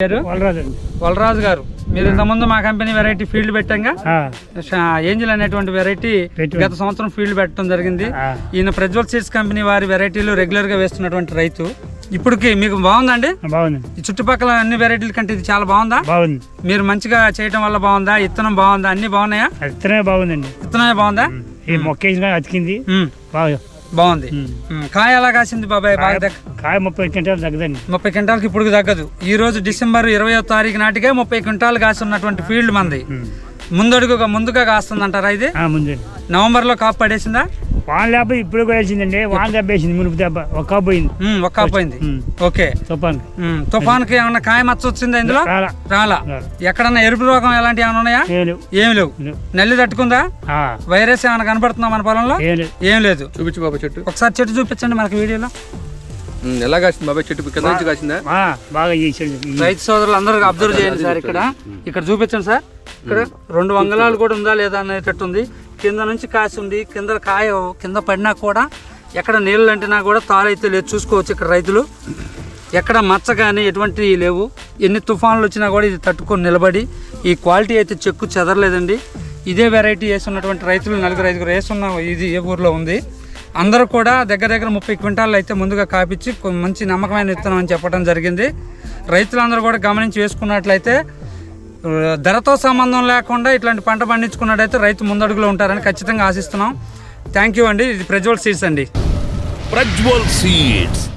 వలరాజు గారు మీరు ఇంతకుముందు మా కంపెనీ వెరైటీ ఫీల్డ్ పెట్టాంగా ఏంజిల్ అనేటువంటి వెరైటీ గత సంవత్సరం ఫీల్డ్ పెట్టడం జరిగింది. ఈయన ప్రజ్వల్ సీడ్స్ కంపెనీ వారి వెరైటీలు రెగ్యులర్ గా వేస్తున్నటువంటి రైతు. ఇప్పటికి మీకు బాగుందండి? బాగుంది. ఈ చుట్టుపక్కల అన్ని వెరైటీల కంటే ఇది చాలా బాగుందా? బాగుంది. మీరు మంచిగా చేయడం వల్ల బాగుందా? ఇత్తనం బాగుందా? అన్ని బాగున్నాయా? ఇత్తనమే బాగుందండి. ఇత్తనమే బాగుందా? ఈ మొక్క అతికింది బాగుంది. కాయ ఎలా కాసింది బాబాయ్? బాగా కాయ 30 క్వింటాలు తగ్గదండి. 30 క్వింటాలకి ఇప్పుడు తగ్గదు. ఈ రోజు డిసెంబర్ 20వ తారీఖు నాటికే 30 క్వింటాలు కాసి ఉన్నటువంటి ఫీల్డ్ మంది. ముందుగా కాస్తుందంటారా ఇది? నవంబర్ లో కాపు పడేసిందా? వాన లేకపోతే ఇప్పుడు వేసిందండి. వాన దెబ్బేసింది. మునుపు దెబ్బ ఒక పోయింది. ఓకే. తుఫాన్కి ఏమన్నా కాయ మచ్చ వచ్చిందా ఇందులో? రాలా. ఎక్కడన్నా ఎరుపు రోగం ఎలాంటి ఏమైనా ఉన్నాయా? ఏమి లేవు. నల్లి తట్టుకుందా? వైరస్ ఏమైనా కనపడుతుందా మన పొలంలో? ఏం లేదు. చూపించు బాబా చెట్టు. ఒకసారి చెట్టు చూపించండి మనకి వీడియోలో. ఎలా కాసింది బాబాయ్ చెట్టు? కింద నుంచి కాసిందా? బాగా రైతు సోదరులు అందరూ అబ్జర్వ్ చేయండి సార్. ఇక్కడ చూపించండి సార్. ఇక్కడ 2 వంగలాలు కూడా ఉందా లేదా అనేటట్టు ఉంది. కింద నుంచి కాసి ఉంది. కాయ కింద పడినా కూడా ఎక్కడ నీళ్ళు అంటినా కూడా తారైతే లేదు. చూసుకోవచ్చు ఇక్కడ రైతులు. ఎక్కడ మచ్చ కానీ ఎటువంటి లేవు. ఎన్ని తుఫాన్లు వచ్చినా కూడా ఇది తట్టుకొని నిలబడి ఈ క్వాలిటీ అయితే చెక్కు చెదరలేదండి. ఇదే వెరైటీ వేసున్నటువంటి రైతులు 4-5 వేసున్న ఇది ఏ ఊర్లో ఉంది. అందరూ కూడా దగ్గర 30 క్వింటాలు అయితే ముందుగా కాపించి మంచి నమ్మకమైన విత్తనం అని చెప్పడం జరిగింది. రైతులందరూ కూడా గమనించి వేసుకున్నట్లయితే ధరతో సంబంధం లేకుండా ఇట్లాంటి పంట పండించుకున్నట్టయితే రైతు ముందడుగులో ఉంటారని ఖచ్చితంగా ఆశిస్తున్నాం. థ్యాంక్ యూ అండి. ఇది ప్రజ్వల్ సీడ్స్ అండి. ప్రజ్వల్ సీడ్స్.